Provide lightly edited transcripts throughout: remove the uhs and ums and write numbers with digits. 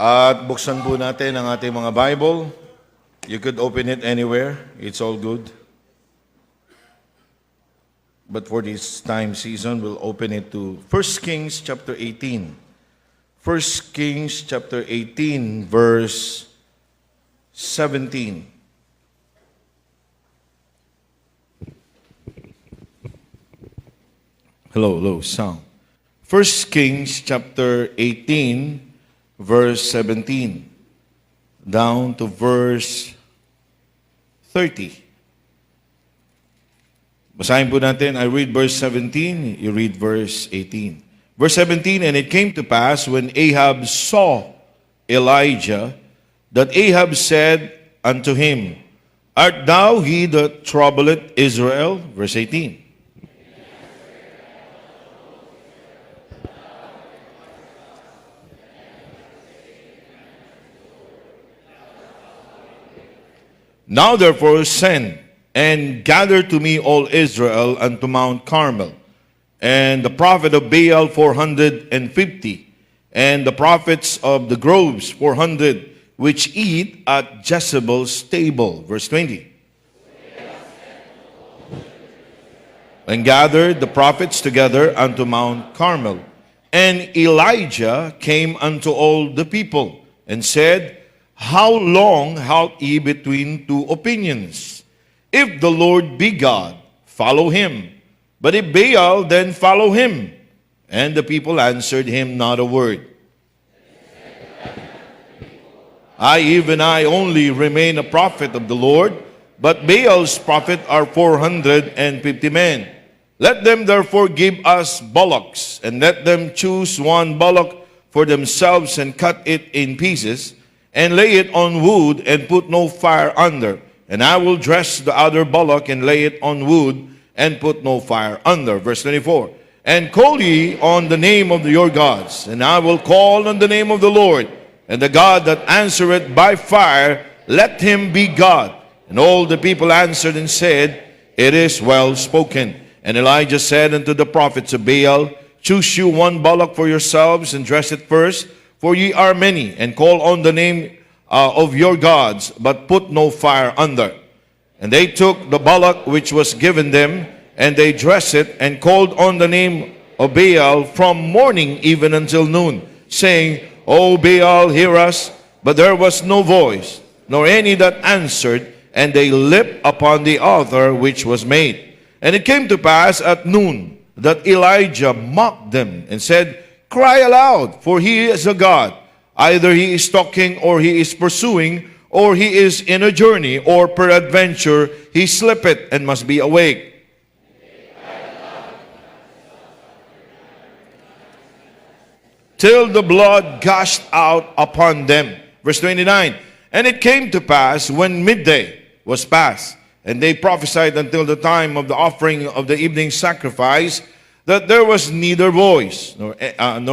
At buksan po natin ang ating mga Bible. You could open it anywhere. It's all good. But for this time season, we'll open it to 1 Kings chapter 18. 1 Kings chapter 18, verse 17. Hello, sound. 1 Kings chapter 18, verse 17, down to verse 30. Basahin po natin. I read verse 17, you read verse 18. Verse 17, and it came to pass when Ahab saw Elijah, that Ahab said unto him, Art thou he that troubleth Israel? Verse 18. Now therefore send and gather to me all Israel unto Mount Carmel, and the prophet of Baal 450, and the prophets of the groves 400, which eat at Jezebel's table. Verse 20. And gathered the prophets together unto Mount Carmel. And Elijah came unto all the people, and said, How long halt ye between two opinions? If the Lord be God, follow him. But if Baal, then follow him. And the people answered him not a word. Even I only remain a prophet of the Lord, but Baal's prophet are 450 men. Let them therefore give us bullocks, and let them choose one bullock for themselves, and cut it in pieces, and lay it on wood, and put no fire under. And I will dress the other bullock, and lay it on wood, and put no fire under. Verse 24. And call ye on the name of your gods, and I will call on the name of the Lord. And the God that answereth by fire, let him be God. And all the people answered and said, It is well spoken. And Elijah said unto the prophets of Baal, Choose you one bullock for yourselves, and dress it first, for ye are many, and call on the name of your gods, but put no fire under. And they took the bullock which was given them, and they dressed it, and called on the name of Baal from morning even until noon, saying, O Baal, hear us. But there was no voice, nor any that answered, and they leaped upon the altar which was made. And it came to pass at noon that Elijah mocked them, and said, Cry aloud, for he is a God. Either he is talking, or he is pursuing, or he is in a journey, or peradventure he slippeth and must be awake. Till the blood gushed out upon them. Verse 29. And it came to pass when midday was past, and they prophesied until the time of the offering of the evening sacrifice, that there was neither voice, nor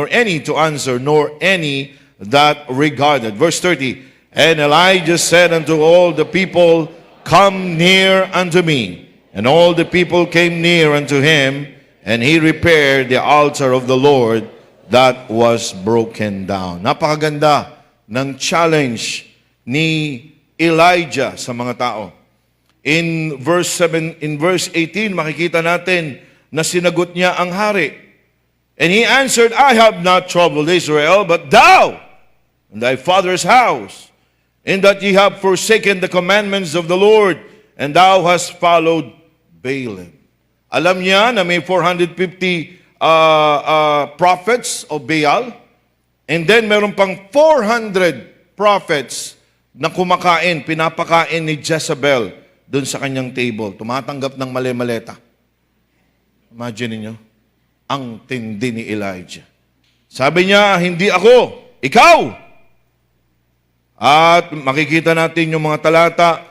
any to answer, nor any that regarded. Verse 30. And Elijah said unto all the people, Come near unto me. And all the people came near unto him, and he repaired the altar of the Lord that was broken down. Napakaganda ng challenge ni Elijah sa mga tao. In verse 18, makikita natin na sinagot niya ang hari. And he answered, I have not troubled Israel, but thou and thy father's house, in that ye have forsaken the commandments of the Lord, and thou hast followed Baalim. Alam niya na may 450 prophets of Baal, and then meron pang 400 prophets na kumakain, pinapakain ni Jezebel doon sa kanyang table, tumatanggap ng mali-maleta. Imagine niyo, ang tindi ni Elijah. Sabi niya, hindi ako, ikaw! At makikita natin yung mga talata,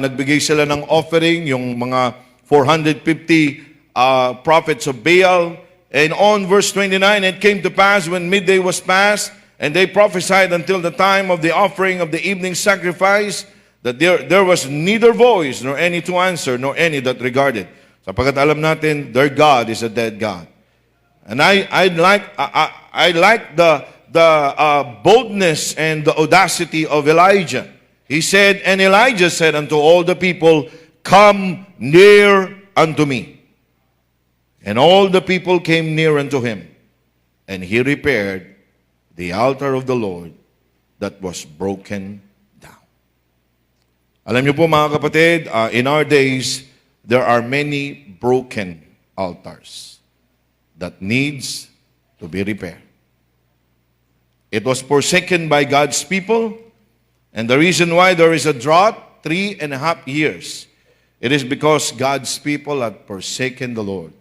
nagbigay sila ng offering, yung mga 450 prophets of Baal. And on verse 29, it came to pass when midday was past, and they prophesied until the time of the offering of the evening sacrifice, that there was neither voice, nor any to answer, nor any that regarded. Sapagkat alam natin, their God is a dead God. And I like boldness and the audacity of Elijah. He said, and Elijah said unto all the people, come near unto me. And all the people came near unto him, and he repaired the altar of the Lord that was broken down. Alam niyo po mga kapatid, in our days, there are many broken altars that needs to be repaired. It was forsaken by God's people, and the reason why there is a drought, 3.5 years, it is because God's people had forsaken the Lord.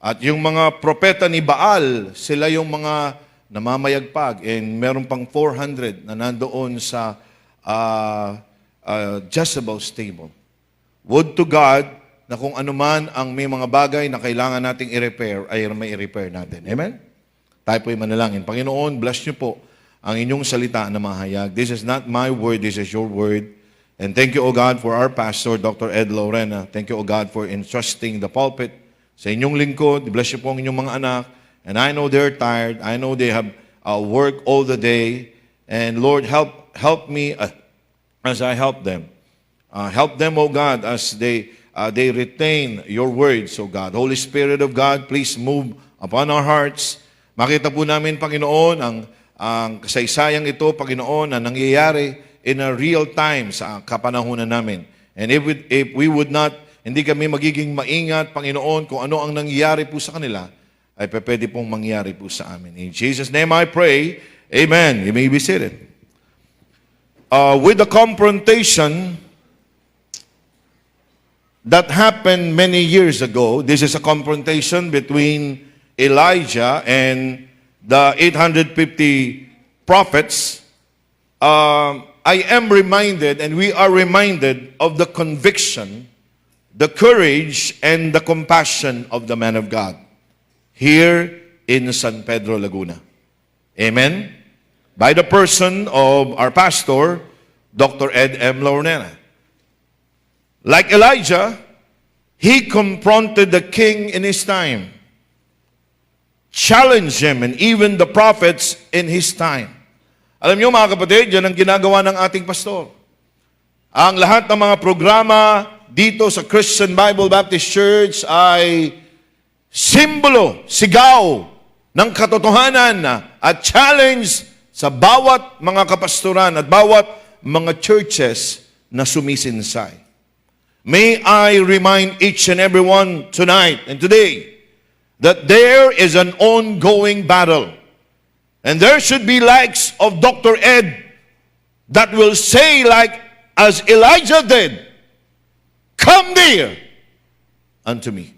At yung mga propeta ni Baal, sila yung mga namamayagpag, and meron pang 400 na nandoon sa Jezebel's table. Would to God na kung anuman ang may mga bagay na kailangan nating i-repair, ay may i-repair natin. Amen? Tayo po'y manalangin. Panginoon, bless niyo po ang inyong salita na mahayag. This is not my word, this is your word. And thank you, O God, for our pastor, Dr. Ed Lorena. Thank you, O God, for entrusting the pulpit sa inyong lingkod. Bless niyo po ang inyong mga anak. And I know they're tired. I know they have work all the day. And Lord, help me as I help them. Help them, O God, as they retain your words, O God. Holy Spirit of God, please move upon our hearts. Makita po namin, Panginoon, ang kasaysayang ito, Panginoon, na nangyayari in a real time sa kapanahunan namin. And if we would not, hindi kami magiging maingat, Panginoon, kung ano ang nangyayari po sa kanila, ay pwede pong mangyari po sa amin. In Jesus' name I pray, amen. You may be seated. With the confrontation that happened many years ago, this is a confrontation between Elijah and the 850 prophets. I am reminded, and we are reminded of the conviction, the courage, and the compassion of the man of God here in San Pedro, Laguna. Amen? By the person of our pastor, Dr. Ed M. Lorena. Like Elijah, he confronted the king in his time, challenged him, and even the prophets in his time. Alam niyo mga kapatid, yan ang ginagawa ng ating pastor. Ang lahat ng mga programa dito sa Christian Bible Baptist Church ay simbolo, sigaw ng katotohanan at challenge sa bawat mga kapastoran at bawat mga churches na sumisinsay. May I remind each and everyone tonight and today that there is an ongoing battle. And there should be likes of Dr. Ed that will say like as Elijah did, come near unto me.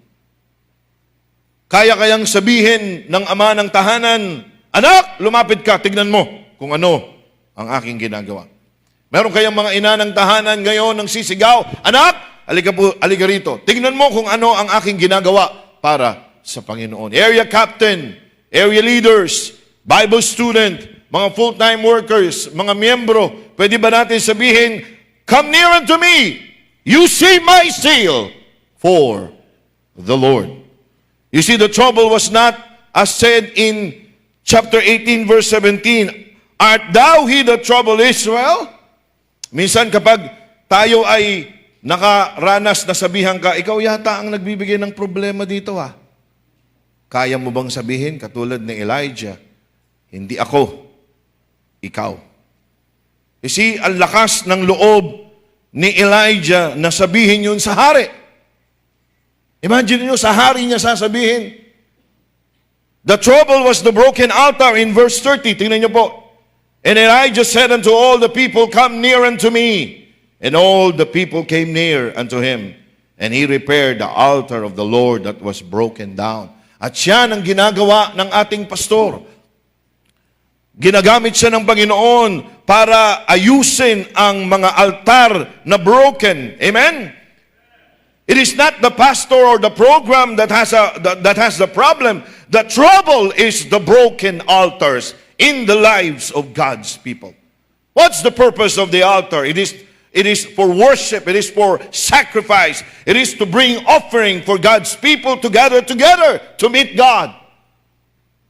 Kaya-kayang sabihin ng ama ng tahanan, anak, lumapit ka, tignan mo kung ano ang aking ginagawa. Meron kayang mga ina ng tahanan ngayon ng sisigaw, anak, halika rito, tignan mo kung ano ang aking ginagawa para sa Panginoon. Area captain, area leaders, Bible student, mga full-time workers, mga miyembro, pwede ba natin sabihin, come near unto me, you see my zeal for the Lord. You see, the trouble was not, as said in chapter 18, verse 17, art thou he that trouble Israel? Minsan kapag tayo ay nakaranas na sabihan ka, ikaw yata ang nagbibigay ng problema dito ha. Kaya mo bang sabihin, katulad ni Elijah, hindi ako, ikaw. You see, ang lakas ng loob ni Elijah na sabihin yun sa hari. Imagine nyo, sa hari niya sasabihin. The trouble was the broken altar in verse 30. Tingnan nyo po. And Elijah said unto all the people, come near unto me. And all the people came near unto him. And he repaired the altar of the Lord that was broken down. At siya ang ginagawa ng ating pastor. Ginagamit siya ng Panginoon para ayusin ang mga altar na broken. Amen? It is not the pastor or the program that has the problem. The trouble is the broken altars in the lives of God's people. What's the purpose of the altar? It is for worship. It is for sacrifice. It is to bring offering for God's people to gather together to meet God.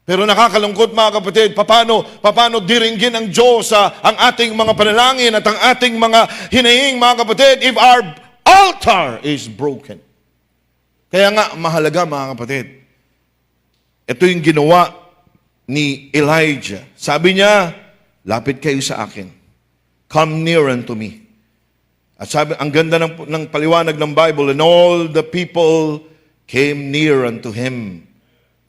Pero nakakalungkot mga kapatid, paano diringgin ng Diyos ang ating mga panalangin at ang ating mga hinahing mga kapatid if our altar is broken. Kaya nga mahalaga mga kapatid, ito yung ginawa ni Elijah. Sabi niya, lapit kayo sa akin. Come near unto me. At sabi, ang ganda ng paliwanag ng Bible, and all the people came near unto him,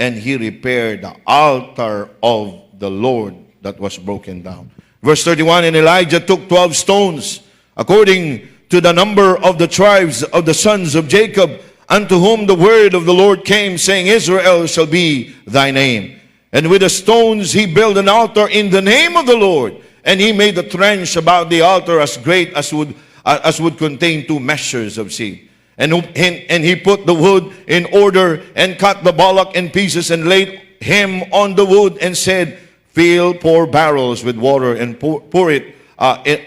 and he repaired the altar of the Lord that was broken down. Verse 31, and Elijah took 12 stones, according to the number of the tribes of the sons of Jacob, unto whom the word of the Lord came, saying, Israel shall be thy name. And with the stones he built an altar in the name of the Lord, and he made a trench about the altar as great as would contain 2 measures of seed. And he put the wood in order and cut the bullock in pieces and laid him on the wood and said, fill 4 barrels with water and pour it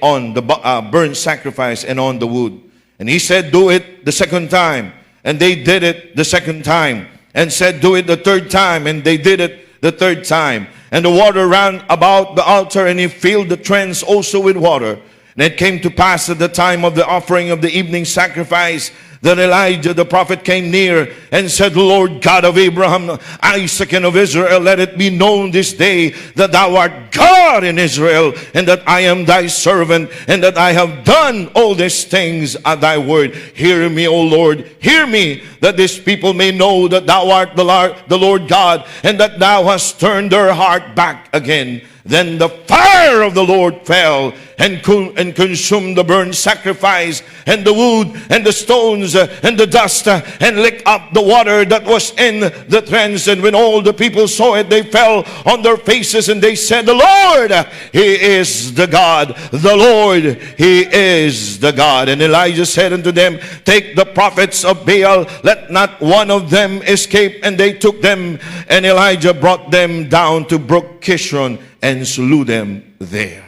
on the burnt sacrifice and on the wood. And he said, do it the second time. And they did it the second time. And said, do it the third time. And they did it the third time. And the water ran about the altar, and he filled the trench also with water. And it came to pass at the time of the offering of the evening sacrifice that Elijah the prophet came near and said, Lord God of Abraham, Isaac, and of Israel, let it be known this day that thou art God in Israel, and that I am thy servant, and that I have done all these things at thy word. Hear me, O Lord, hear me, that this people may know that thou art the Lord God, and that thou hast turned their heart back again. Then the fire of the Lord fell and consumed the burnt sacrifice and the wood and the stones and the dust and licked up the water that was in the trench. And when all the people saw it, they fell on their faces and they said, the Lord, He is the God. The Lord, He is the God. And Elijah said unto them, take the prophets of Baal, let not one of them escape. And they took them, and Elijah brought them down to Brook Kishon and slew them there.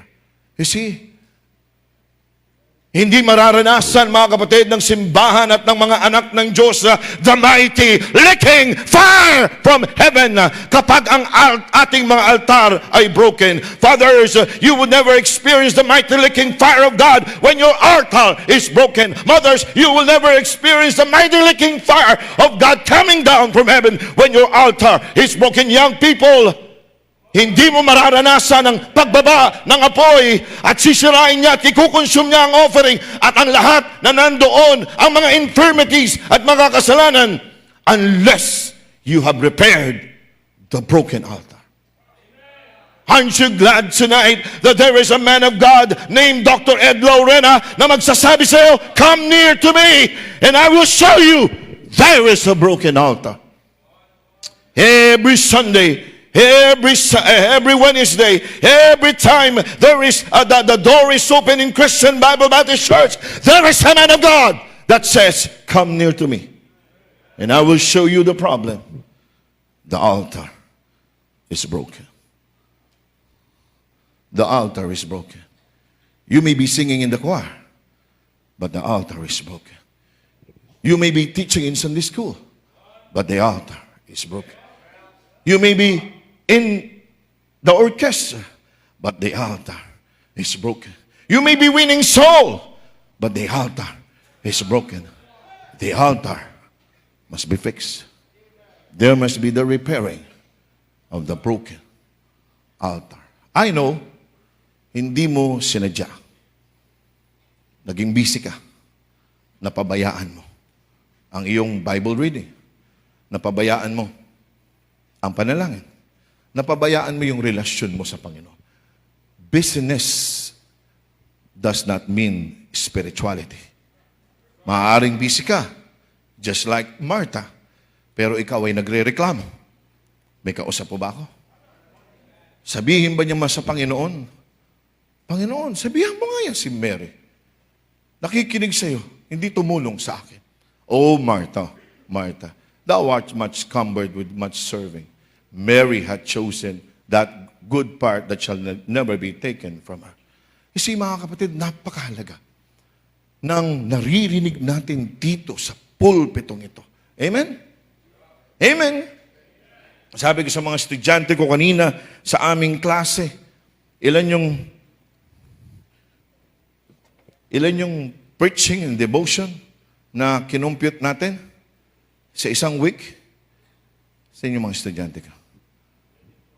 You see, hindi mararanasan mga kapatid ng simbahan at ng mga anak ng Diyos the mighty licking fire from heaven kapag ang ating mga altar ay broken. Fathers, you would never experience the mighty licking fire of God when your altar is broken. Mothers, you will never experience the mighty licking fire of God coming down from heaven when your altar is broken. Young people, hindi mo mararanasan ang pagbaba ng apoy at sisirain niya at ikukonsume niya ang offering at ang lahat na nandoon, ang mga infirmities at mga kasalanan, unless you have repaired the broken altar. Aren't you glad tonight that there is a man of God named Dr. Ed Lorena na magsasabi sa iyo, come near to me and I will show you there is a broken altar. Every Sunday, every Wednesday, every time there is the door is open in Christian Bible Baptist Church, there is a man of God that says, come near to me and I will show you the problem. The altar is broken. The altar is broken. You may be singing in the choir, but the altar is broken. You may be teaching in Sunday school, but the altar is broken. You may be in the orchestra, but the altar is broken. You may be winning soul, but the altar is broken. The altar must be fixed. There must be the repairing of the broken altar. I know, hindi mo sinadya. Naging busy ka. Napabayaan mo ang iyong Bible reading. Napabayaan mo ang panalangin. Napabayaan mo yung relasyon mo sa Panginoon. Business does not mean spirituality. Maaaring busy ka, just like Martha, pero ikaw ay nagre-reklamo. May kausap po ba ako? Sabihin ba niya sa Panginoon, Panginoon, sabihan mo nga yan si Mary. Nakikinig sa iyo, hindi tumulong sa akin. Oh, Martha, Martha, thou art much cumbered with much serving. Mary had chosen that good part that shall never be taken from her. You see, mga kapatid, napakahalaga nang naririnig natin dito sa pulpitong ito. Amen? Amen? Sabi ko sa mga estudyante ko kanina sa aming klase, ilan yung preaching and devotion na kinumpute natin sa isang week? Sa inyong mga estudyante ko.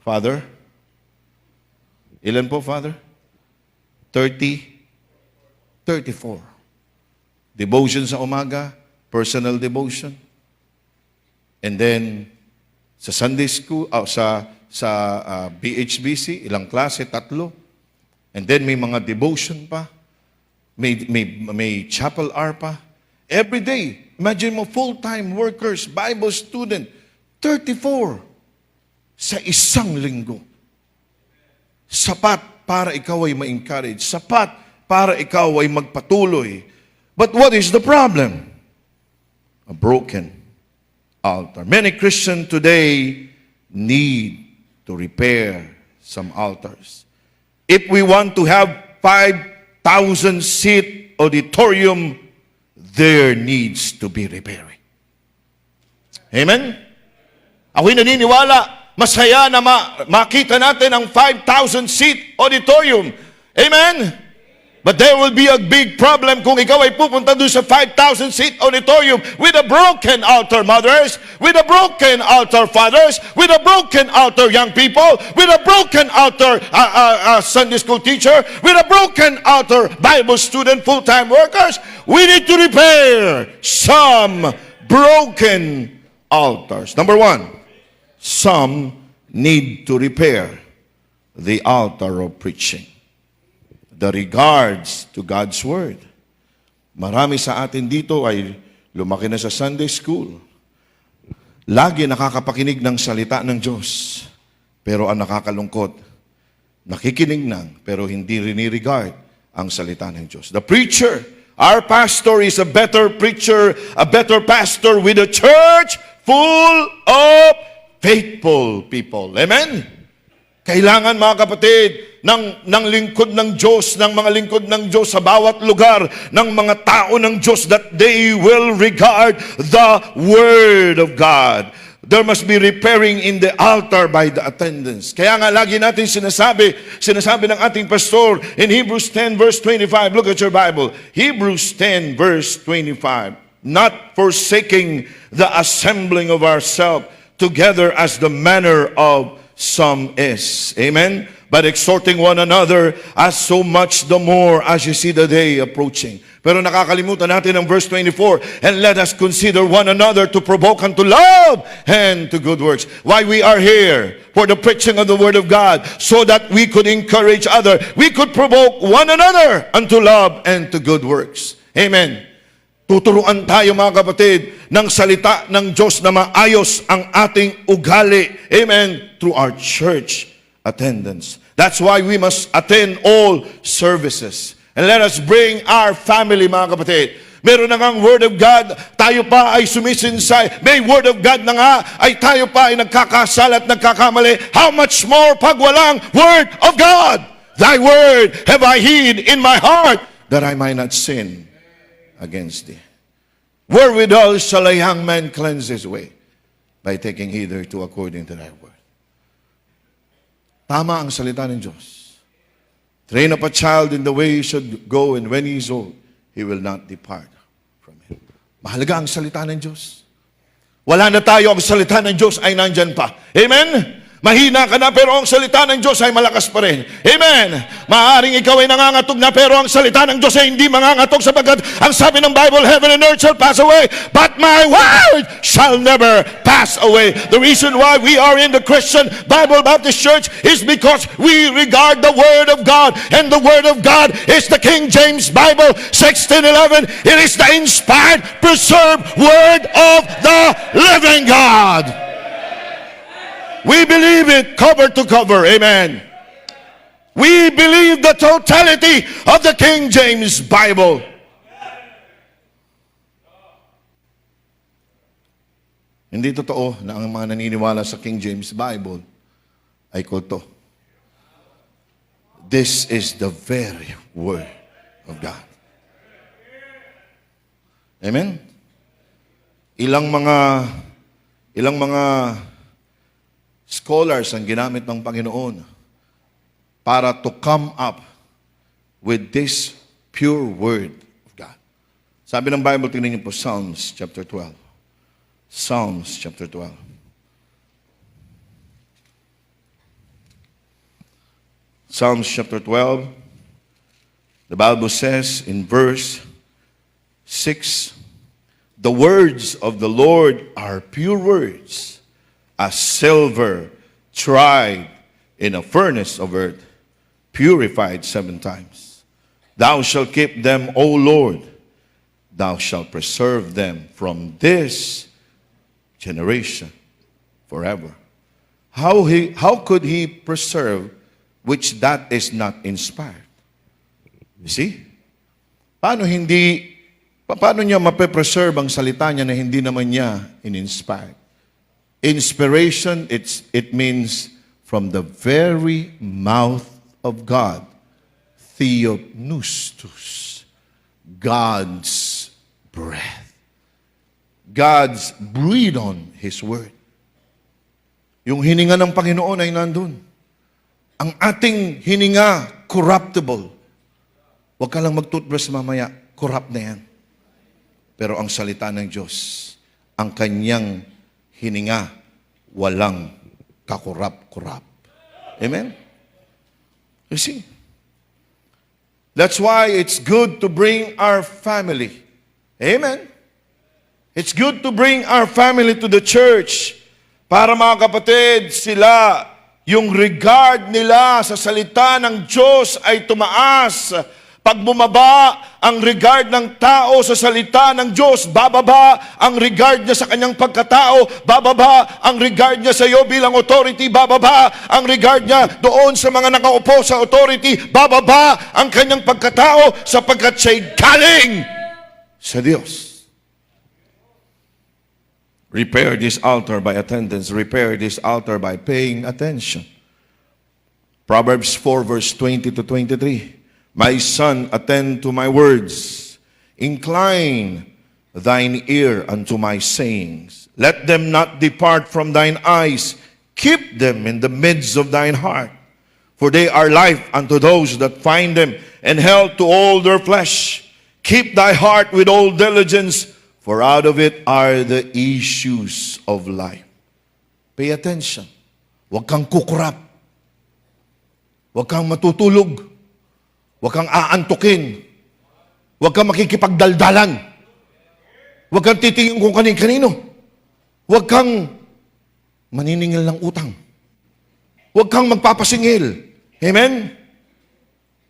Father? Ilan po, Father? 34. Devotion sa umaga, personal devotion. And then, sa Sunday school, sa BHBC, ilang klase, 3. And then may mga devotion pa. May chapel hour pa. Every day, imagine mo, full-time workers, Bible student, 34 sa isang linggo. Sapat para ikaw ay ma-encourage. Sapat para ikaw ay magpatuloy. But what is the problem? A broken altar. Many Christians today need to repair some altars. If we want to have 5,000-seat auditorium, there needs to be repairing. Amen? Ako'y naniniwala, masaya na makita natin ang 5,000-seat auditorium. Amen? But there will be a big problem kung ikaw ay pupunta doon sa 5,000-seat auditorium with a broken altar, mothers, with a broken altar, fathers, with a broken altar, young people, with a broken altar, Sunday school teacher, with a broken altar, Bible student, full-time workers. We need to repair some broken altars. Number 1, some need to repair the altar of preaching. The regards to God's Word. Marami sa atin dito ay lumaki na sa Sunday school. Lagi nakakapakinig ng salita ng Diyos. Pero ang nakakalungkot, nakikinig ng pero hindi rini-regard ang salita ng Diyos. The preacher, our pastor is a better preacher, a better pastor with a church full of faithful people. Amen? Kailangan, mga kapatid, ng lingkod ng Diyos, ng mga lingkod ng Diyos sa bawat lugar, ng mga tao ng Diyos, that they will regard the Word of God. There must be repairing in the altar by the attendants. Kaya nga lagi natin sinasabi ng ating pastor in Hebrews 10 verse 25. Look at your Bible. Hebrews 10 verse 25. Not forsaking the assembling of ourselves together as the manner of some is. Amen? But exhorting one another as so much the more as you see the day approaching. Pero nakakalimutan natin ang verse 24. And let us consider one another to provoke unto love and to good works. Why we are here? For the preaching of the Word of God. So that we could encourage others. We could provoke one another unto love and to good works. Amen. Tuturuan tayo, mga kapatid, ng salita ng Diyos na maayos ang ating ugali. Amen. Through our church attendance. That's why we must attend all services. And let us bring our family, mga kapatid. Meron na ngang Word of God, tayo pa ay sumisinsay. May Word of God na nga, ay tayo pa ay nagkakasala at nagkakamali. How much more pag walang Word of God? Thy Word have I hid in my heart, that I might not sin against thee. Wherewithal shall a young man cleanse his way? By taking heed thereto according to thy word. Tama ang salita ng Diyos. Train up a child in the way he should go, and when he is old, he will not depart from him. Mahalaga ang salita ng Diyos. Wala na tayo, ang salita ng Diyos ay nandyan pa. Amen? Mahina ka na, pero ang salita ng Diyos ay malakas pa rin. Amen. Maaaring ikaw ay nangangatog na, pero ang salita ng Diyos ay hindi mangangatog, sapagkat ang sabi ng Bible, heaven and earth shall pass away, but my word shall never pass away. The reason why we are in the Christian Bible Baptist Church is because we regard the Word of God, and the Word of God is the King James Bible 1611. It is the inspired, preserved Word of the living God. We believe it cover to cover. Amen. We believe the totality of the King James Bible. Hindi totoo na ang mga naniniwala sa King James Bible ay kulto. This is the very Word of God. Amen. Ilang mga scholars ang ginamit ng Panginoon para to come up with this pure word of God. Sabi ng Bible, tingnan niyo po, Psalms chapter 12. Psalms chapter 12. Psalms chapter 12, the Bible says in verse 6, the words of the Lord are pure words, as silver tried in a furnace of earth, purified 7 times. Thou shalt keep them, O Lord. Thou shalt preserve them from this generation forever. How could he preserve which that is not inspired? You see? Paano niya mape-preserve ang salita niya na hindi naman niya in-inspired? Inspiration, it means from the very mouth of God. Theopneustos. God's breath. God's breathe on His word. Yung hininga ng Panginoon ay nandun. Ang ating hininga, corruptible. Huwag ka lang mag-toothbrush mamaya, corrupt na yan. Pero ang salita ng Diyos, ang kanyang hininga, walang kakurap-kurap. Amen? You see? That's why it's good to bring our family. Amen? It's good to bring our family to the church para mga kapatid, sila, yung regard nila sa salita ng Diyos ay tumaas. Pag bumaba ang regard ng tao sa salita ng Diyos, bababa ang regard niya sa kanyang pagkatao, bababa ang regard niya sa iyo bilang authority, bababa ang regard niya doon sa mga nakaupo sa authority, bababa ang kanyang pagkatao sapagkat siya'y galing sa Diyos. Repair this altar by attendance. Repair this altar by paying attention. Proverbs 4 verse 20 to 23. My son, attend to my words. Incline thine ear unto my sayings. Let them not depart from thine eyes. Keep them in the midst of thine heart. For they are life unto those that find them, and health to all their flesh. Keep thy heart with all diligence, for out of it are the issues of life. Pay attention. Huwag kang kukurap. Huwag kang matutulog. Huwag kang aantukin. Huwag kang makikipagdaldalan. Huwag kang titingin kung kanin-kanino. Huwag kang maniningil ng utang. Huwag kang magpapasingil. Amen?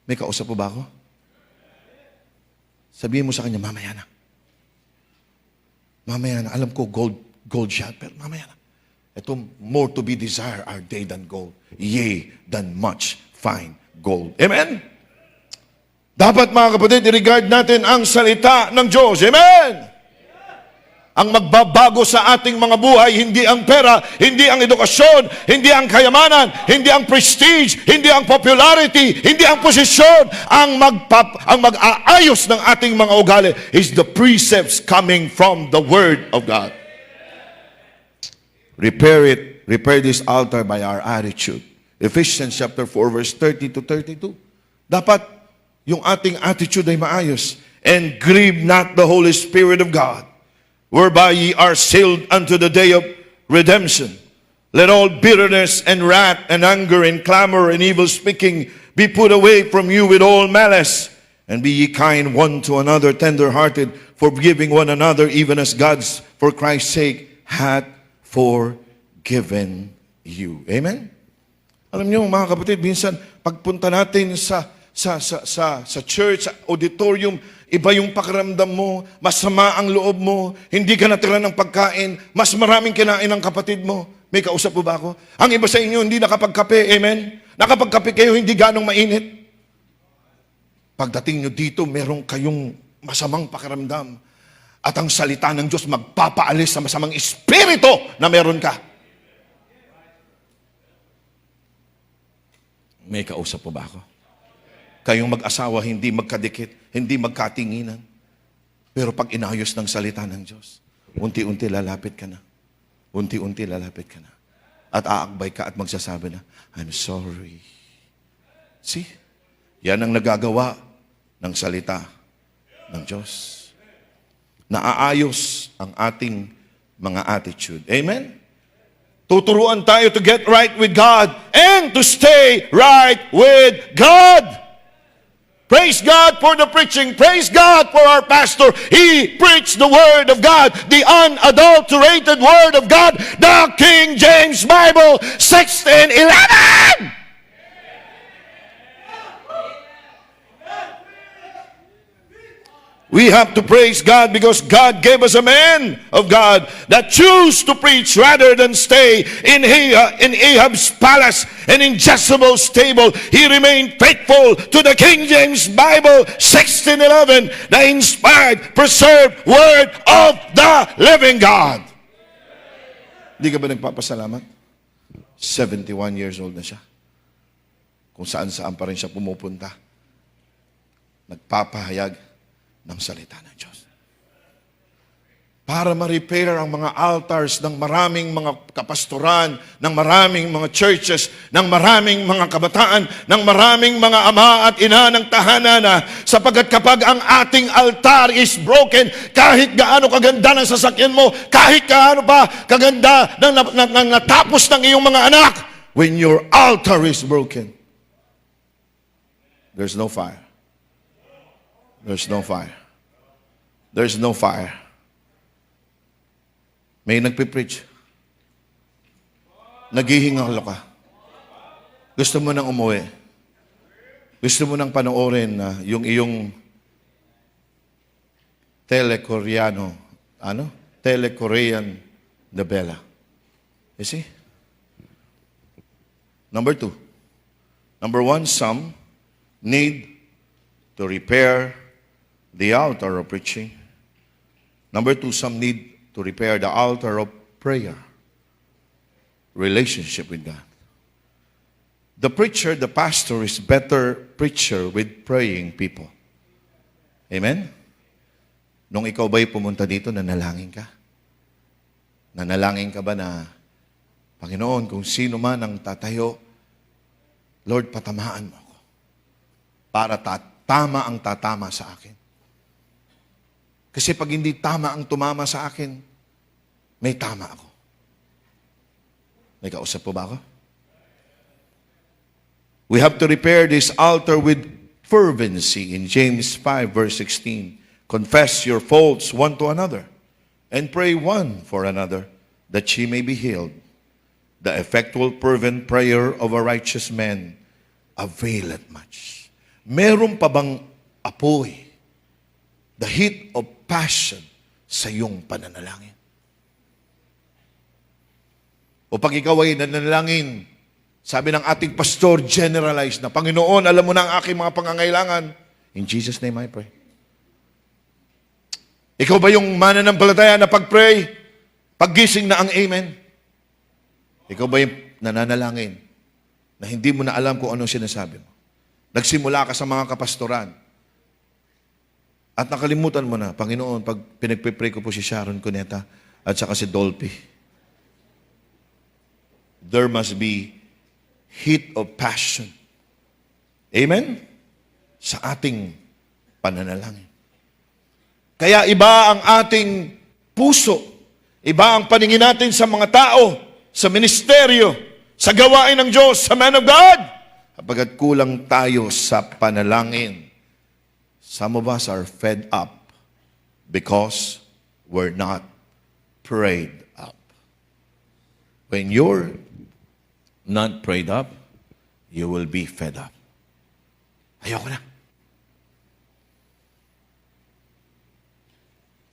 May kausap po ba ako? Sabihin mo sa kanya, mamaya na. Mamaya na. Alam ko, gold shot, pero mamaya na. Ito, more to be desired are they than gold. Yea, than much fine gold. Amen? Dapat mga kapatid, i-regard natin ang salita ng Diyos. Amen? Ang magbabago sa ating mga buhay, hindi ang pera, hindi ang edukasyon, hindi ang kayamanan, hindi ang prestige, hindi ang popularity, hindi ang posisyon. Ang mag-aayos ng ating mga ugali is the precepts coming from the Word of God. Repair this altar by our attitude. Ephesians chapter 4 verse 30 to 32. Dapat yung ating attitude ay maayos. And grieve not the Holy Spirit of God, whereby ye are sealed unto the day of redemption. Let all bitterness and wrath and anger and clamor and evil speaking be put away from you with all malice. And be ye kind one to another, tender-hearted, forgiving one another, even as God's, for Christ's sake, hath forgiven you. Amen? Alam niyo mga kapatid, minsan pagpunta natin sa church, sa auditorium, iba yung pakiramdam mo, masama ang loob mo, hindi ka natira ng pagkain, mas maraming kinain ng kapatid mo. May kausap po ba ako? Ang iba sa inyo hindi nakapagkape, amen? Nakapagkape kayo, hindi ganong mainit. Pagdating nyo dito, meron kayong masamang pakiramdam. At ang salita ng Diyos magpapaalis sa masamang espiritu na meron ka. May kausap po ba ako? Kayong mag-asawa, hindi magkadikit, hindi magkatinginan. Pero pag inayos ng salita ng Diyos, unti-unti lalapit ka na. Unti-unti lalapit ka na. At aakbay ka at magsasabi na, I'm sorry. See? Yan ang nagagawa ng salita ng Diyos. Naaayos ang ating mga attitude. Amen? Tuturuan tayo to get right with God and to stay right with God. Praise God for the preaching. Praise God for our pastor. He preached the Word of God, the unadulterated Word of God, the King James Bible, 16:11. We have to praise God because God gave us a man of God that chose to preach rather than stay in Ahab's palace and in Jezebel's stable. He remained faithful to the King James Bible 16:11, the inspired, preserved Word of the living God. Hindi ka ba nagpapasalamat? 71 years old na siya. Kung saan-saan pa rin siya pumupunta. Nagpapahayag ng salita ng Diyos. Para ma-repair ang mga altars ng maraming mga kapastoran, ng maraming mga churches, ng maraming mga kabataan, ng maraming mga ama at ina ng tahanan, sapagkat kapag ang ating altar is broken, kahit gaano kaganda ng sasakyan mo, kahit gaano pa kaganda ng natapos ng iyong mga anak, when your altar is broken, there's no fire. There's no fire. There's no fire. May nagpipreach. Naghihingalo ka. Gusto mo nang umuwi. Gusto mo nang panoorin yung iyong Telekorean novela. You see? Number 2. Number 1, some need to repair the altar of preaching. Number 2, some need to repair the altar of prayer. Relationship with God. The preacher, the pastor is better preacher with praying people. Amen? Nung ikaw ba'y pumunta dito, nanalangin ka? Nanalangin ka ba na, Panginoon, kung sino man ang tatayo, Lord, patamaan mo ako. Para tama ang tatama sa akin. Kasi pag hindi tama ang tumama sa akin, may tama ako. May kausap po ba ako? We have to repair this altar with fervency in James 5 verse 16. Confess your faults one to another and pray one for another that ye may be healed. The effectual fervent prayer of a righteous man availeth much. Meron pa bang apoy? The heat of passion sa iyong pananalangin. O pag ikaw ay nanalangin, sabi ng ating pastor, generalize na, Panginoon, alam mo na ang aking mga pangangailangan. In Jesus' name I pray. Ikaw ba yung mananampalataya na pag-pray, paggising na ang amen? Ikaw ba yung nananalangin na hindi mo na alam kung anong sinasabi mo? Nagsimula ka sa mga kapastoran, at nakalimutan mo na, Panginoon, pag pinagpipray ko po si Sharon Cuneta at saka si Dolphy, there must be heat of passion. Amen? Sa ating pananalangin. Kaya iba ang ating puso. Iba ang paningin natin sa mga tao, sa ministeryo, sa gawain ng Diyos, sa man of God. Kapagkat kulang tayo sa panalangin. Some of us are fed up because we're not prayed up. When you're not prayed up, you will be fed up. Ayoko na.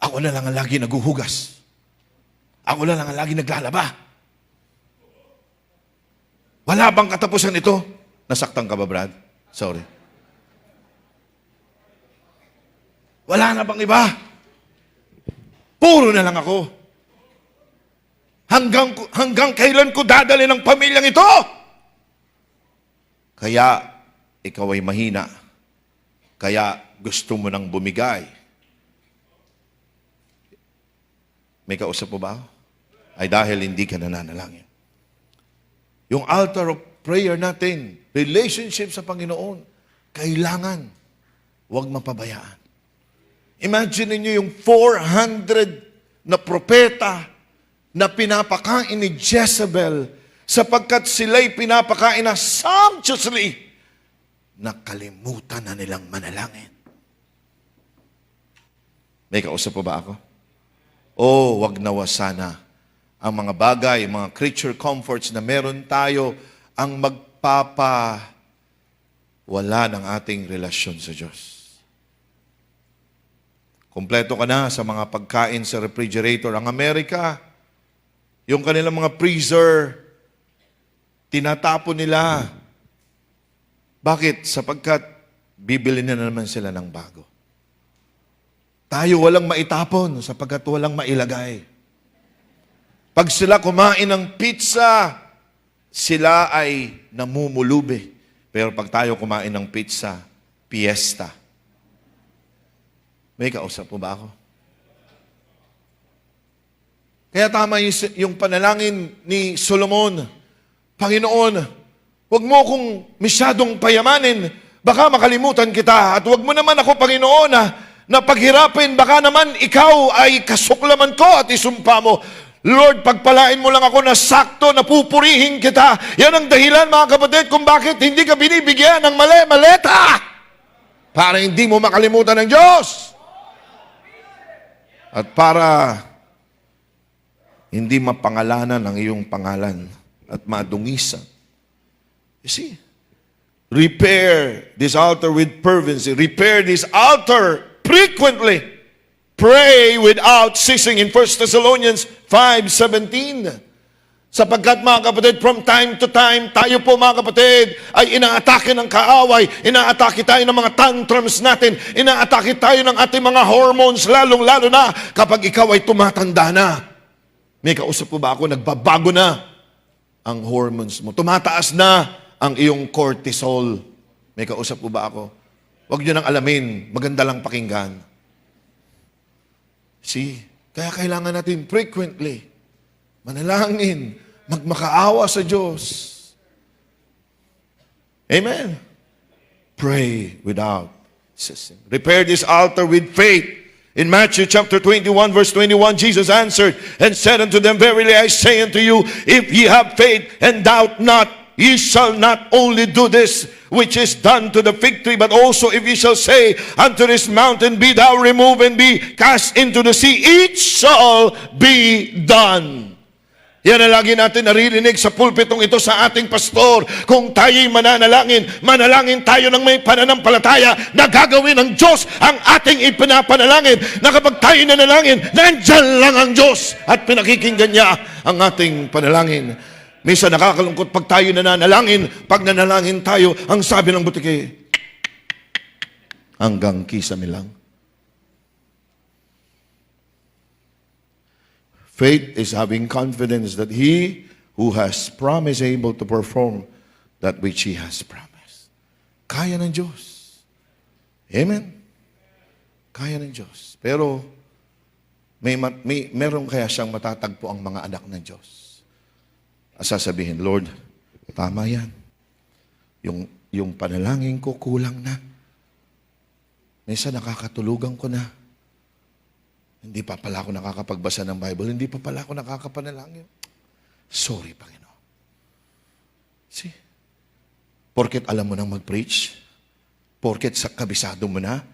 Ako na lang ang lagi naguhugas. Ako na lang ang lagi naglalaba. Wala bang katapusan ito? Nasaktan ka ba, Brad? Sorry. Wala na bang iba? Puro na lang ako. Hanggang kailan ko dadali ng pamilyang ito? Kaya ikaw ay mahina. Kaya gusto mo nang bumigay. May kausap po ba? Ay dahil hindi ka nananalangin. Yung altar of prayer natin, relationship sa Panginoon, kailangan huwag mapabayaan. Imagine niyo yung 400 na propeta na pinapakain ni Jezebel sapagkat sila'y pinapakain na sumptuously, nakalimutan na nilang manalangin. May kausap po ba ako? Oh, wag nawa sana ang mga bagay, mga creature comforts na meron tayo ang wala ng ating relasyon sa Diyos. Kompleto ka na sa mga pagkain sa refrigerator. Ang Amerika, yung kanilang mga freezer, tinatapon nila. Bakit? Sapagkat bibili na naman sila ng bago. Tayo walang maitapon sapagkat walang mailagay. Pag sila kumain ng pizza, sila ay namumulubi. Pero pag tayo kumain ng pizza, fiesta. May kausap po ba ako? Kaya tama yung panalangin ni Solomon. Panginoon, huwag mo akong masyadong payamanin. Baka makalimutan kita. At huwag mo naman ako, Panginoon, na paghirapin. Baka naman ikaw ay kasuklaman ko at isumpa mo. Lord, pagpalain mo lang ako na sakto, na pupurihin kita. Yan ang dahilan, mga kapatid, kung bakit hindi ka binibigyan ng maleta. Para hindi mo makalimutan ng Diyos. At para hindi mapangalanan ang iyong pangalan at madungisan. You see, repair this altar with fervency. Repair this altar frequently. Pray without ceasing in 1 Thessalonians 5:17. Sapagkat mga kapatid, from time to time, tayo po mga kapatid, ay inaatake ng kaaway, inaatake tayo ng mga tantrums natin, inaatake tayo ng ating mga hormones, lalong-lalo na kapag ikaw ay tumatanda na. May kausap po ba ako? Nagbabago na ang hormones mo. Tumataas na ang iyong cortisol. May kausap po ba ako? Huwag nyo nang alamin, maganda lang pakinggan. See, kaya kailangan natin frequently manalangin, magmakaawa sa Diyos. Amen. Pray without ceasing. Repair this altar with faith. In Matthew chapter 21, verse 21, Jesus answered and said unto them, Verily I say unto you, if ye have faith and doubt not, ye shall not only do this which is done to the fig tree, but also if ye shall say unto this mountain, Be thou removed and be cast into the sea, it shall be done. Yan ang lagi natin naririnig sa pulpitong ito sa ating pastor. Kung tayo'y mananalangin, manalangin tayo ng may pananampalataya na gagawin ng Diyos ang ating ipinapanalangin. Na kapag tayo nanalangin, nandyan lang ang Diyos at pinakikinggan niya ang ating panalangin. Minsan nakakalungkot pag tayo nananalangin, pag nanalangin tayo, ang sabi ng butiki, hanggang kisame lang. Faith is having confidence that He who has promised able to perform that which He has promised. Kaya ng Diyos. Amen? Kaya ng Diyos. Pero, meron kaya siyang matatagpo ang mga anak ng Diyos. Sasabihin, Lord, tama yan. Yung panalangin ko kulang na. Minsan nakakatulugan ko na. Hindi pa pala ako nakakapagbasa ng Bible. Hindi pa pala ako nakakapanalangin. Sorry, Panginoon. See? Porket alam mo nang mag-preach, porket sa kabisado mo na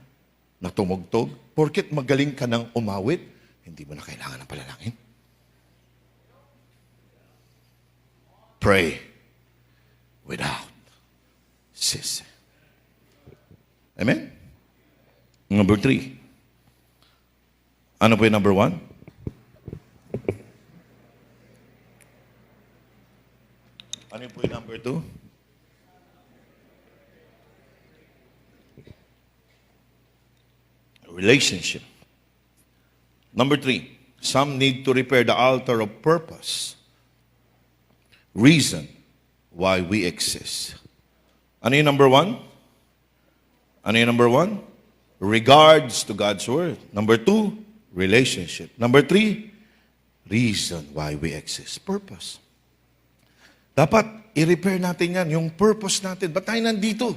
tumugtog, porket magaling ka nang umawit, hindi mo na kailangan ng panalangin. Pray without ceasing. Amen? Number 3. Ano po yung number 1? Ano po yung number 2? Relationship. Number 3, some need to repair the altar of purpose. Reason why we exist. Ano yung number 1? Ano yung number 1? Regards to God's Word. Number 2, relationship. Number 3, reason why we exist. Purpose. Dapat i-repair natin yan, yung purpose natin. Ba't tayo nandito?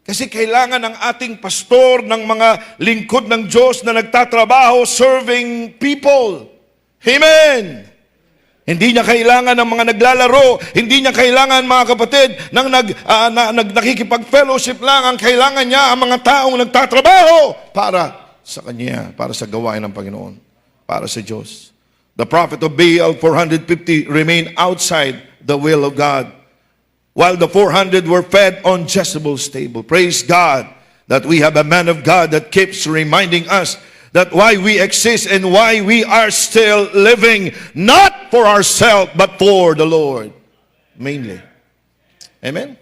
Kasi kailangan ng ating pastor, ng mga lingkod ng Diyos na nagtatrabaho, serving people. Amen! Hindi niya kailangan ng mga naglalaro, hindi niya kailangan, mga kapatid, ng nakikipag-fellowship lang. Ang kailangan niya ang mga taong nagtatrabaho para sa Kanya, para sa gawain ng Panginoon, para sa Diyos. The prophet of Baal, 450, remained outside the will of God, while the 400 were fed on Jezebel's table. Praise God that we have a man of God that keeps reminding us that why we exist and why we are still living, not for ourselves, but for the Lord, mainly. Amen?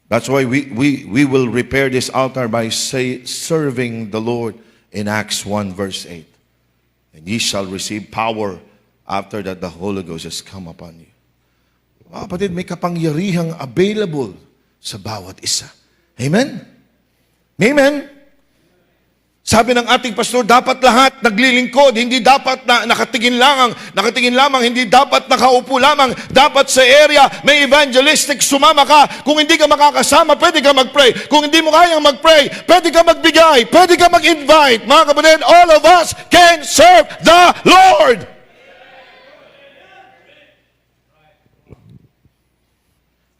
That's why we will repair this altar by serving the Lord in Acts 1 verse 8. And ye shall receive power after that the Holy Ghost has come upon you. Mga kapatid, may kapangyarihang available sa bawat isa. Amen? Amen? Sabi ng ating pastor, dapat lahat naglilingkod, hindi dapat na nakatingin lamang, hindi dapat nakaupo lamang, dapat sa area may evangelistic, sumama ka. Kung hindi ka makakasama, pwede ka mag-pray. Kung hindi mo kayang mag-pray, pwede ka magbigay, pwede ka mag-invite. Mga kapatid, all of us can serve the Lord.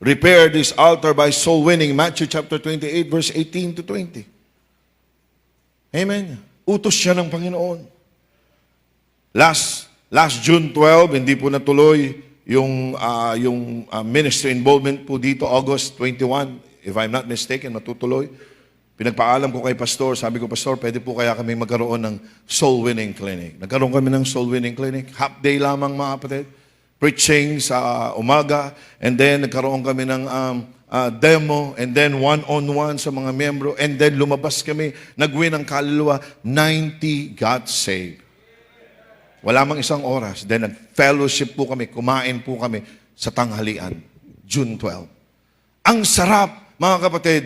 Repair this altar by soul winning. Matthew chapter 28 verse 18 to 20. Amen. Utos siya ng Panginoon. Last June 12, hindi po natuloy yung ministry involvement po dito, August 21, if I'm not mistaken, matutuloy. Pinagpaalam ko kay Pastor, sabi ko, Pastor, pwede po kaya kami magkaroon ng soul winning clinic. Nagkaroon kami ng soul winning clinic, half day lamang mga kapatid, preaching sa umaga, and then nagkaroon kami ng demo, and then one-on-one sa mga membro, and then lumabas kami, nag-win ang kaluluwa, 90 got saved. Wala mang isang oras. Then nag-fellowship po kami, kumain po kami sa tanghalian, June 12. Ang sarap, mga kapatid,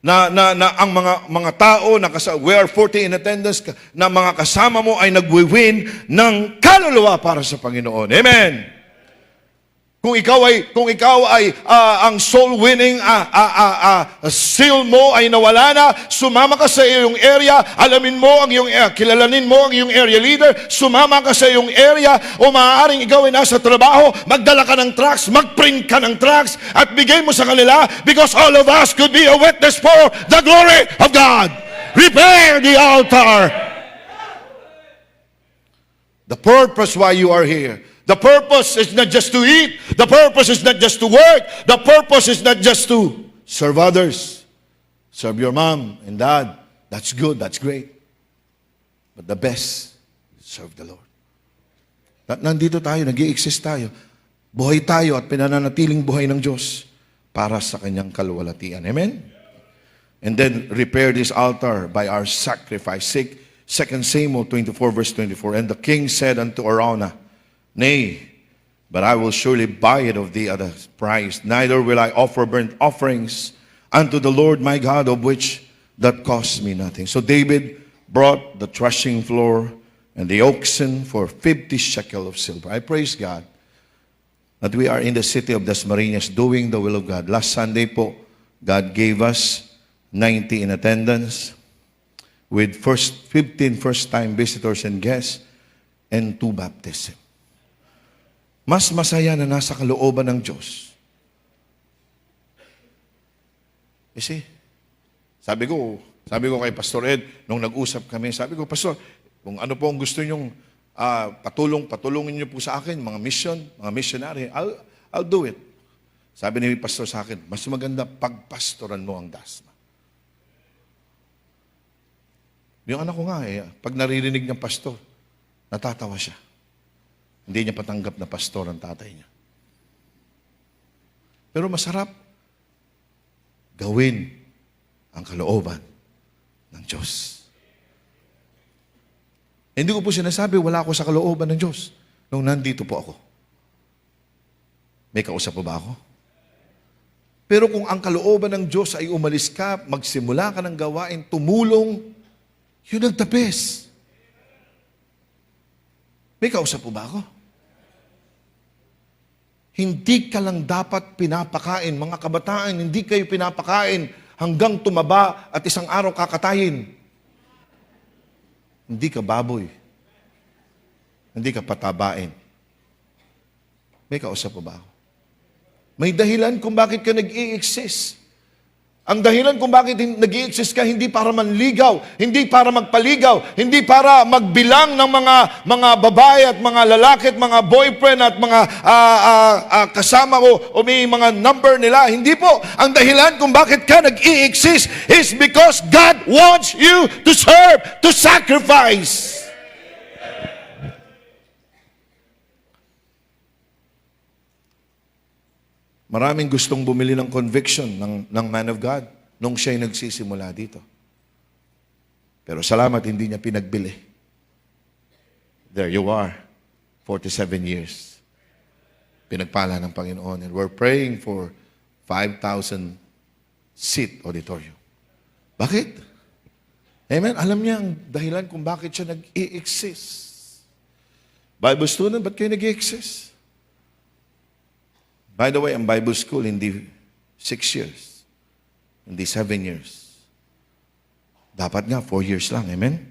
na ang mga tao, we are 40 in attendance, na mga kasama mo ay nag-win ng kaluluwa para sa Panginoon. Amen! Kung ikaw ay ang soul winning seal mo ay nawala na, sumama ka sa iyong area, alamin mo ang iyong kilalanin mo ang iyong area leader, sumama ka sa iyong area, o maaaring ikaw ay nasa trabaho, magdala ka ng tracts, magprint ka ng tracts at bigay mo sa kanila, because all of us could be a witness for the glory of God. Repair the altar. The purpose why you are here. The purpose is not just to eat. The purpose is not just to work. The purpose is not just to serve others. Serve your mom and dad. That's good. That's great. But the best, serve the Lord. Nandito tayo, nag-i-exist tayo. Buhay tayo at pinananatiling buhay ng Diyos para sa kanyang kaluwalhatian. Amen? And then repair this altar by our sacrifice. 2 Samuel 24 verse 24. And the king said unto Araunah, Nay, but I will surely buy it of thee at a price. Neither will I offer burnt offerings unto the Lord my God, of which that cost me nothing. So David brought the threshing floor and the oxen for 50 shekel of silver. I praise God that we are in the city of Dasmariñas doing the will of God. Last Sunday po, God gave us 90 in attendance with 15 first-time visitors and guests and 2 baptisms. Mas masaya na nasa kalooban ng Diyos. You see? Sabi ko kay Pastor Ed, nung nag-usap kami, sabi ko, Pastor, kung ano po ang gusto nyong patulungin niyo po sa akin, mga missionary, I'll do it. Sabi ni Pastor sa akin, mas maganda pagpastoran mo ang Dasma. Yung anak ko nga pag naririnig ng pastor, natatawa siya. Hindi niya patanggap na pastor ang tatay niya. Pero masarap gawin ang kalooban ng Diyos. Hindi ko po sinasabi, wala ako sa kalooban ng Diyos nung nandito po ako. May kausap po ba ako? Pero kung ang kalooban ng Diyos ay umalis ka, magsimula ka ng gawain, tumulong, yun ang the best. May kausap po ba ako? Hindi ka lang dapat pinapakain. Mga kabataan, hindi kayo pinapakain hanggang tumaba at isang araw kakatayin. Hindi ka baboy. Hindi ka patabain. May kausap po ba ako? May dahilan kung bakit ka nag-i-exist. Ang dahilan kung bakit nag-i-exist ka, hindi para manligaw, hindi para magpaligaw, hindi para magbilang ng mga babae at mga lalaki at mga boyfriend at mga kasama o may mga number nila. Hindi po. Ang dahilan kung bakit ka nag-i-exist is because God wants you to serve, to sacrifice. Maraming gustong bumili ng conviction ng man of God nung siya'y nagsisimula dito. Pero salamat, hindi niya pinagbili. There you are, 47 years. Pinagpala ng Panginoon. And we're praying for 5,000 seat auditorium. Bakit? Amen? Alam niya ang dahilan kung bakit siya nag-i-exist. Bible student, ba't kayo nag-i-exist? By the way, ang Bible school, hindi 6 years. Hindi 7 years. Dapat nga, 4 years lang. Amen?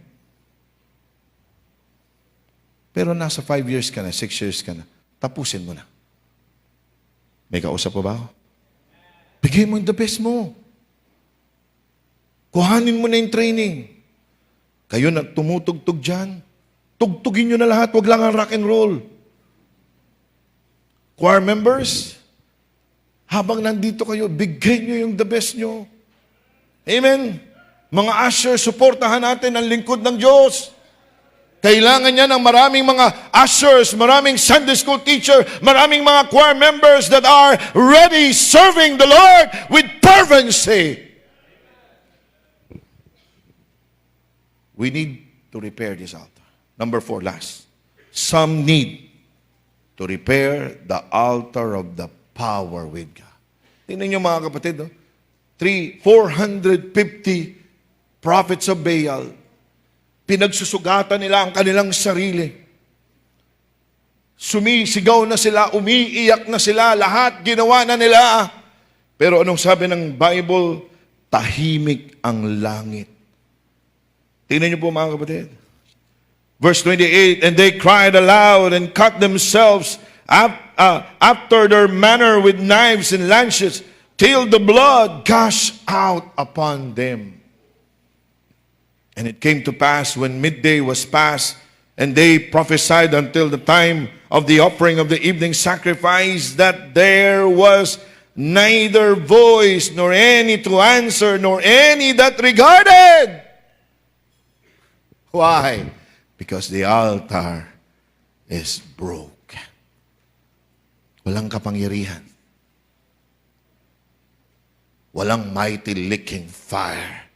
Pero nasa 5 years ka na, 6 years ka na, tapusin mo na. May kausap po ba ako? Bigay mo yung the best mo. Kuhanin mo na yung training. Kayo na tumutugtog dyan. Tugtugin nyo na lahat, wag lang ang rock and roll. Choir members, habang nandito kayo, bigay nyo yung the best nyo. Amen? Mga ushers, suportahan natin ang lingkod ng Diyos. Kailangan niya ng maraming mga ushers, maraming Sunday school teacher, maraming mga choir members that are ready serving the Lord with fervency. We need to repair this altar. Number 4, last. Some need to repair the altar of the power with God. Tingnan niyo mga kapatid, no? 450 prophets of Baal, pinagsusugatan nila ang kanilang sarili. Sumisigaw na sila, umiiyak na sila, lahat ginawa na nila. Pero anong sabi ng Bible? Tahimik ang langit. Tingnan niyo po mga kapatid. Verse 28, and they cried aloud and cut themselves after their manner with knives and lances, till the blood gushed out upon them. And it came to pass when midday was past, and they prophesied until the time of the offering of the evening sacrifice, that there was neither voice, nor any to answer, nor any that regarded. Why? Because the altar is broken. Walang kapangyarihan. Walang mighty licking fire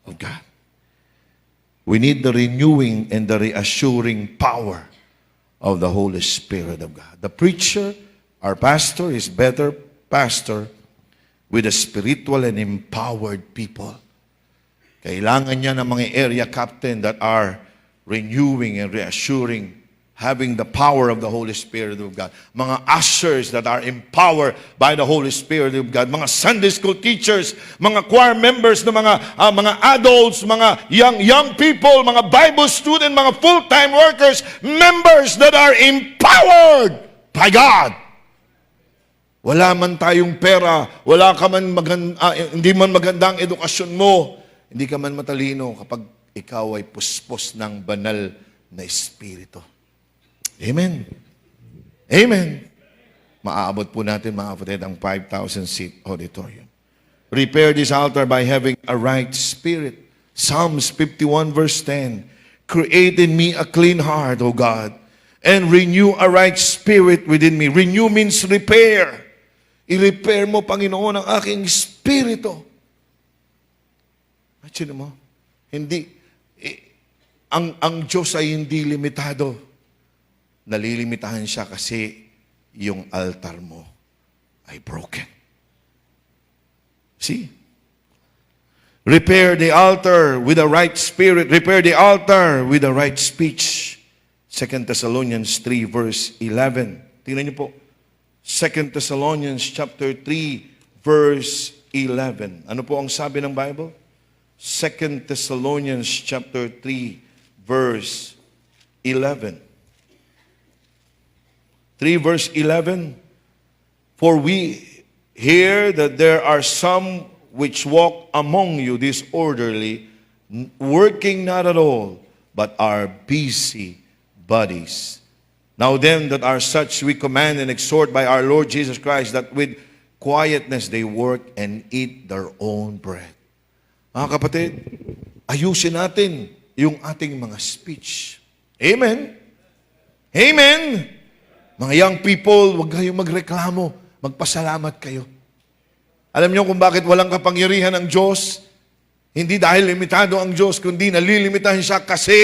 of God. We need the renewing and the reassuring power of the Holy Spirit of God. The preacher, our pastor, is better pastor with a spiritual and empowered people. Kailangan niya ng mga area captain that are renewing and reassuring, having the power of the Holy Spirit of God. Mga ushers that are empowered by the Holy Spirit of God. Mga Sunday school teachers, mga choir members, na mga adults, mga young people, mga Bible student, mga full-time workers, members that are empowered by God. Wala man tayong pera, wala ka man hindi man magandang edukasyon mo, hindi ka man matalino kapag ikaw ay puspos ng banal na espiritu. Amen. Amen. Maaabot po natin mga kapatid ang 5,000 seat auditorium. Repair this altar by having a right spirit. Psalms 51 verse 10. Create in me a clean heart, O God, and renew a right spirit within me. Renew means repair. I-repair mo, Panginoon, ang aking espiritu. Imagine mo, ang Diyos ay hindi limitado. Nalilimitahan siya kasi yung altar mo ay broken. See? Repair the altar with a right spirit. Repair the altar with a right speech. 2 Thessalonians 3 verse 11. Tingnan niyo po. 2 Thessalonians chapter 3, verse 11. Ano po ang sabi ng Bible? 2 Thessalonians chapter 3, verse 11. 3 verse 11. For we hear that there are some which walk among you disorderly, working not at all, but are busy bodies. Now them that are such we command and exhort by our Lord Jesus Christ, that with quietness they work and eat their own bread. Mga kapatid, ayusin natin yung ating mga speech. Amen? Amen? Mga young people, huwag kayong magreklamo. Magpasalamat kayo. Alam niyo kung bakit walang kapangyarihan ang Diyos? Hindi dahil limitado ang Diyos, kundi nalilimitahan siya kasi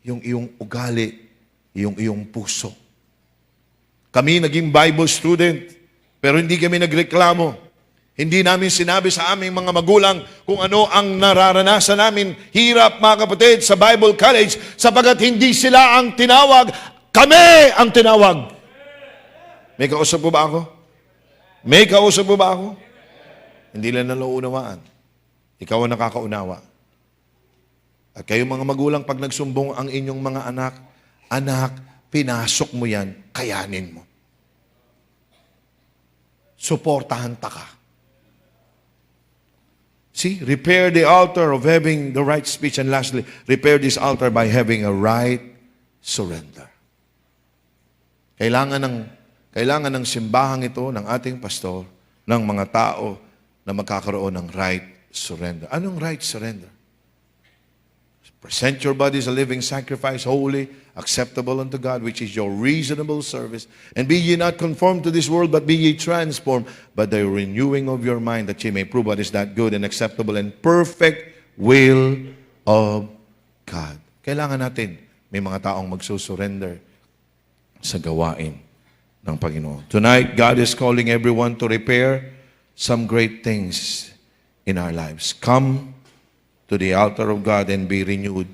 yung iyong ugali, yung iyong puso. Kami naging Bible student, pero hindi kami nagreklamo. Hindi namin sinabi sa aming mga magulang kung ano ang nararanasan namin. Hirap, mga kapatid, sa Bible College, sapagat hindi sila ang tinawag, kami ang tinawag. May kausap po ba ako? May kausap po ba ako? Hindi lang naluunawaan. Ikaw ang nakakaunawa. At kayo mga magulang, pag nagsumbong ang inyong mga anak, anak, pinasok mo yan, kayanin mo. Suportahan ta ka. See, repair the altar of having the right speech. And lastly, repair this altar by having a right surrender. Kailangan ng simbahang ito, ng ating pastor, ng mga tao na magkakaroon ng right surrender. Anong right surrender? Present your body as a living sacrifice, holy, acceptable unto God, which is your reasonable service. And be ye not conformed to this world, but be ye transformed by the renewing of your mind, that ye may prove what is that good and acceptable and perfect will of God. Kailangan natin may mga taong magsusurrender sa gawain ng Panginoon. Tonight, God is calling everyone to repair some great things in our lives. Come to the altar of God and be renewed